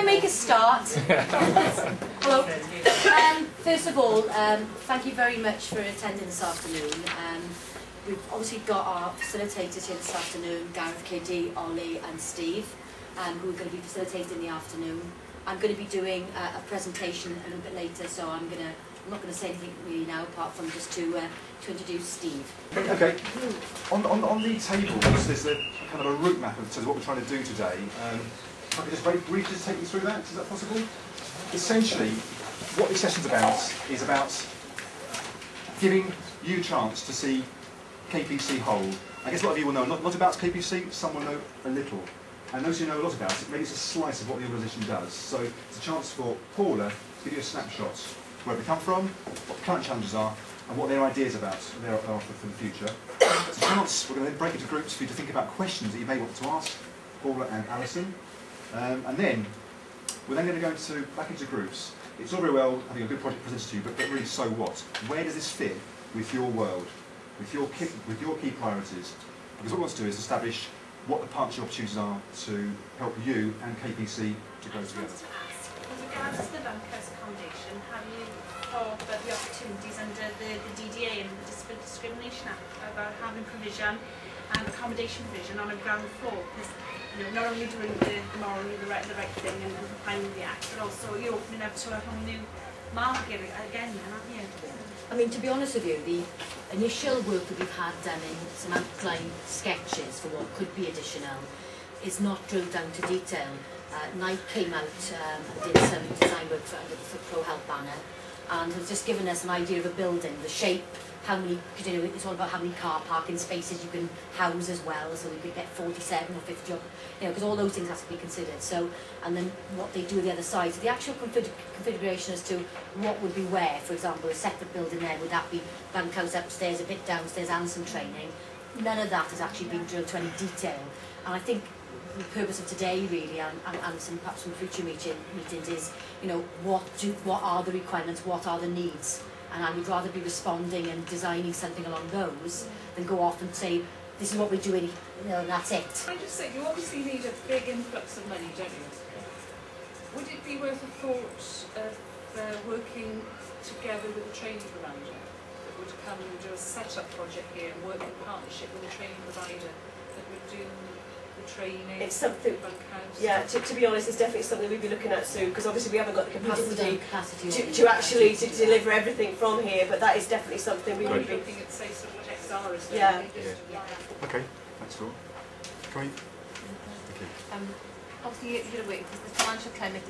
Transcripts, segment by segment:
I make a start? Hello. First of all, thank you very much for attending this afternoon. We've obviously got our facilitators here this afternoon, Gareth, KD, Ollie and Steve, who are going to be facilitating in the afternoon. I'm going to be doing a presentation a little bit later, so I'm not going to say anything really now apart from just to introduce Steve. Okay. On the table, there's a kind of a route map of what we're trying to do today. If I could just very briefly just take you through that, is that possible? Essentially, what this session's about is about giving you a chance to see KPC whole. I guess a lot of you will know not about KPC, some will know a little. And those who know a lot about it, maybe it's a slice of what the organisation does. So it's a chance for Paula to give you a snapshot of where we come from, what the current challenges are, and what their ideas are for the future. It's a chance, we're going to then break into groups for you to think about questions that you may want to ask Paula and Alison. And then, we're then going to go back into groups. It's all very well having a good project presented to you, but really so what? Where does this fit with your world, with your key priorities? Because what we want to do is establish what the partnership opportunities are to help you and KPC to grow together. With regards to the bunkhouse accommodation, have you thought about the opportunities under the DDA and the Discrimination Act about having provision and accommodation provision on a ground floor? Because not only doing the morally the right thing and complying with the Act, but also you're opening up to a whole new market again, aren't you? I mean, to be honest with you, the initial work that we've had done in some outline sketches for what could be additional is not drilled down to detail. Knight came out and did some design work for under the Pro Help banner, and has just given us an idea of a building, the shape, how many, it's all about how many car parking spaces you can house as well, so we could get 47 or 50, because all those things have to be considered. So, and then what they do on the other side. So the actual configuration as to what would be where, for example, a separate building there, would that be bunkhouse upstairs, a bit downstairs and some training? None of that has actually been drilled to any detail. And I think the purpose of today really, and perhaps some future meetings is, what are the requirements, what are the needs? And I would rather be responding and designing something along those than go off and say, this is what we're doing, and that's it. Can I just say, you obviously need a big influx of money, don't you? Would it be worth a thought of working together with a training provider that would come and do a setup project here and work in partnership with a training provider that would do the training? It's something, bunkhouse? yeah, to be honest, it's definitely something we'd be looking at soon, because obviously we haven't got the capacity to actually deliver everything from here, but that is definitely something we would be looking at, say, sort of XR as well. Yeah. Okay, thanks Phil. Great. Thank you. Obviously you're aware, because the financial climate,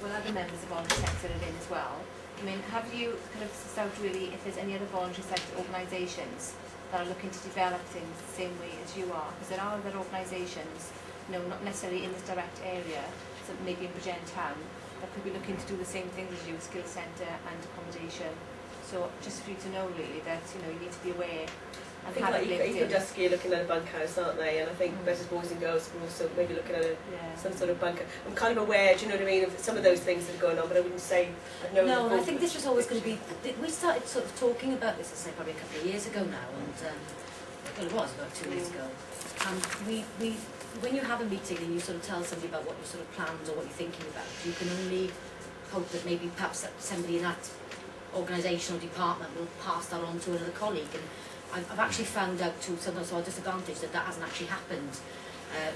other members of voluntary sector are in as well. I mean, have you kind of sussed out really if there's any other voluntary sector organisations that are looking to develop things the same way as you are? Because there are other organisations, not necessarily in this direct area, so maybe in Bridgend Town, that could be looking to do the same things as you, skills centre and accommodation. So just for you to know really that you need to be aware. I think like Eco-Dusky are looking at a bunkhouse, aren't they? And I think Better Boys and Girls are also maybe looking at some sort of bunkhouse. I'm kind of aware, do you know what I mean, of some of those things that are going on, but I wouldn't say I'd know. No, and I think this was always going to be. We started sort of talking about this, I'd say probably a couple of years ago now, and well, it was about 2 years ago. And when you have a meeting and you sort of tell somebody about what your sort of plans or what you're thinking about, you can only hope that maybe perhaps somebody in that organisation or department will pass that on to another colleague. And I've actually found out to our disadvantage that hasn't actually happened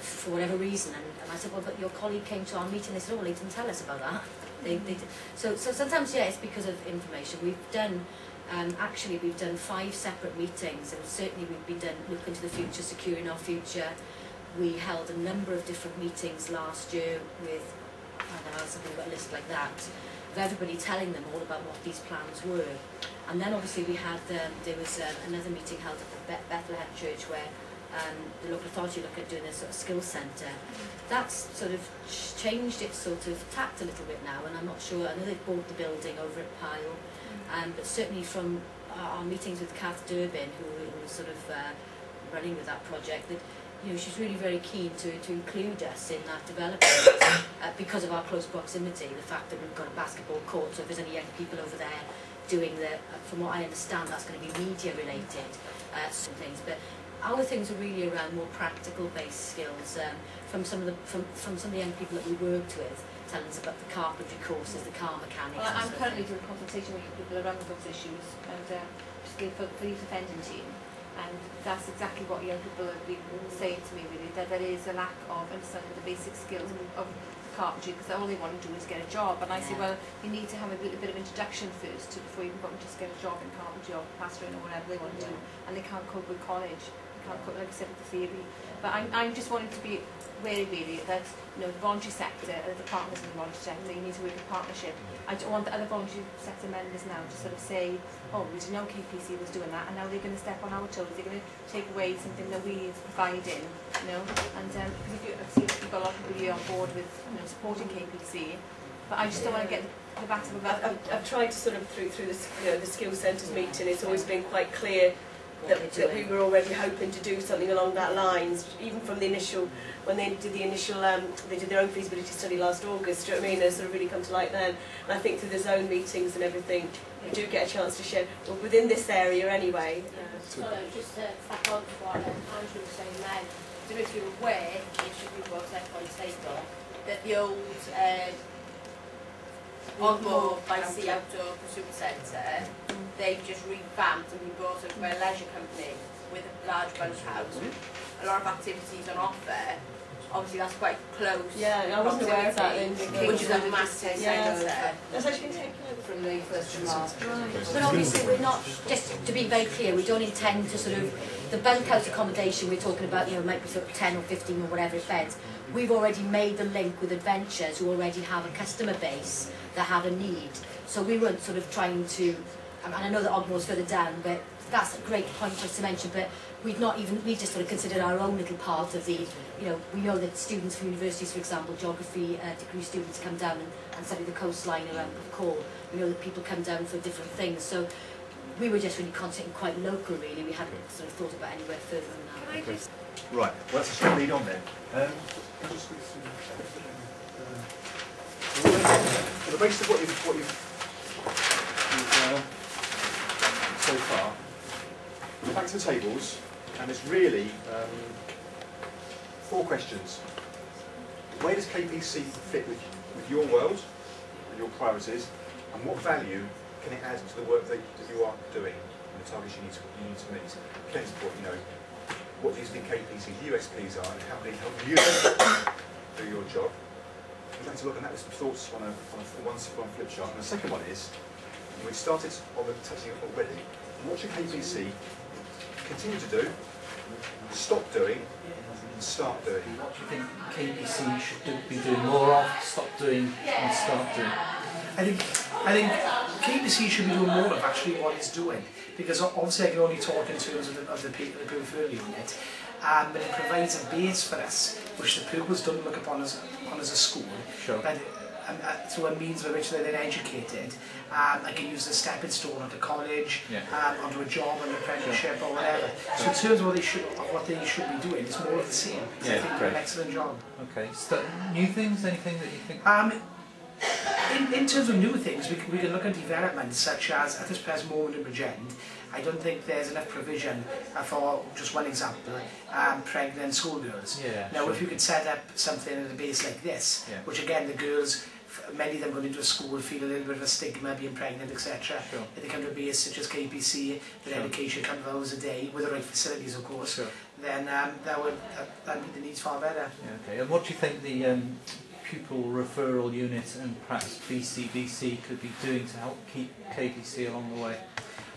for whatever reason. And I said, well, but your colleague came to our meeting. They said, oh, well, he didn't tell us about that. So sometimes, yeah, it's because of information. We've done, actually, we've done 5 separate meetings, and certainly we've been looking to the future, securing our future. We held a number of different meetings last year with, I don't know, something about a list like that, of everybody telling them all about what these plans were. And then obviously we had, there was another meeting held at the Bethlehem Church where the local authority looked at doing a sort of skills centre. That's sort of changed its sort of tact a little bit now, and I'm not sure, I know they've bought the building over at Pyle, but certainly from our meetings with Kath Durbin, who was sort of running with that project, that she's really very keen to include us in that development because of our close proximity, the fact that we've got a basketball court, so if there's any young people over there doing from what I understand, that's going to be media related, some things. But our things are really around more practical based skills from some of the young people that we worked with, telling us about the carpentry courses, the car mechanics. Well, I'm currently doing a consultation with people around those issues, and particularly for the youth offending team, and that's exactly what young people have been saying to me, really, that there is a lack of understanding the basic skills of carpentry, because all they want to do is get a job. And I say, well, you need to have a little bit of introduction first before you can go and just get a job in carpentry or plastering or whatever they want to do, and they can't cope with college, they can't cope, like I said, with the theory. But I'm just wanting to be wary, really, that the voluntary sector and the partners in the voluntary sector, you need to work in partnership. I don't want the other voluntary sector members now to sort of say, oh, we didn't know KPC was doing that, and now they're going to step on our toes, they're going to take away something that we are providing, and because I've seen you've got a lot of people here on board with supporting KPC, but I just don't want to get the back of the I've tried to sort of through this, the skills centres meeting, it's always been quite clear that we were already hoping to do something along that lines, even from the initial, when they did the initial, they did their own feasibility study last August, do you know what I mean? They sort of really come to light then. And I think through the zone meetings and everything, we do get a chance to share, well, within this area anyway. Just to back on to what Andrew was saying then, I don't know if you're aware, it should be brought up on the table, that the old Ogmore by Sea Outdoor Pursuit Centre, they've just revamped and been brought up by a leisure company with a large bunkhouse. A lot of activities on offer. Obviously that's quite close. Yeah, I wasn't aware of that then. Which is a massive centre. That's actually been taken over From the 1st of March. But obviously we're not, just to be very clear, we don't intend to sort of, the bunkhouse accommodation we're talking about, might be sort of 10 or 15 or whatever it beds. We've already made the link with Adventures, who already have a customer base that have a need. So we weren't sort of trying to, and I know that Ogmore's further down, but that's a great point just to mention, but we just sort of considered our own little part of the, we know that students from universities, for example, geography degree students come down and study the coastline around the Cork. We know that people come down for different things. So we were just really concentrating quite local, really. We hadn't sort of thought about anywhere further than that. Right, well that's a straight lead on then. On the basis of what you've so far, back to the tables, and there's really 4 questions. Where does KPC fit with your world, with your priorities, and what value can it add to the work that you are doing and the targets you need to meet? Ken's point, what do you think KPC's USPs are, and how can it help you do your job? I'd like to look at that with some thoughts on one flip chart. And the second one is, we've started on the touching it already. What should KPC continue to do, stop doing, and start doing? What do you think KPC should be doing more of, stop doing, and start doing? I think KPC should be doing more of actually what it's doing, because obviously I can only talk in terms of the peripheral unit, but it provides a base for us, which the pupils don't look upon as a school. Sure. And through a means by which they're then educated, I can use the stepping stone onto college, onto a job, an apprenticeship, or whatever. So in terms of what they should be doing, it's more of the same. Yeah, I think they're an excellent job. Okay. So, new things? Anything that you think? In terms of new things, we can look at developments such as, at this present moment in Bridgend, I don't think there's enough provision for, just one example, pregnant schoolgirls. Yeah, now, sure. if you could set up something at a base like this, which again, the girls, many of them going into a school feel a little bit of a stigma, being pregnant, etc. Sure. If they come to a base such as KPC, with education, a couple of hours a day, with the right facilities, of course, then that would meet the needs far better. Yeah, okay. And what do you think the pupil referral unit and perhaps BCBC could be doing to help keep KPC along the way?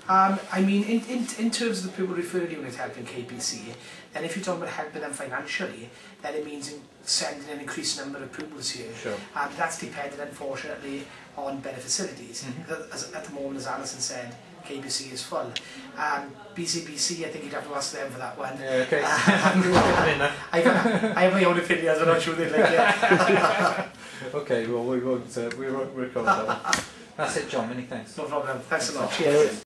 I mean, in terms of the pupil referral unit helping KPC, then if you're talking about helping them financially, then it means sending an increased number of pupils here. Sure. That's dependent, unfortunately, on better facilities. At the moment, as Alison said, KPC is full. BCBC, I think you'd have to ask them for that one. Yeah, okay. I have my own opinions, I'm not sure they'd like it. Okay, well we won't recover that one. That's it, John, many thanks. No problem, thanks a lot. Cheers.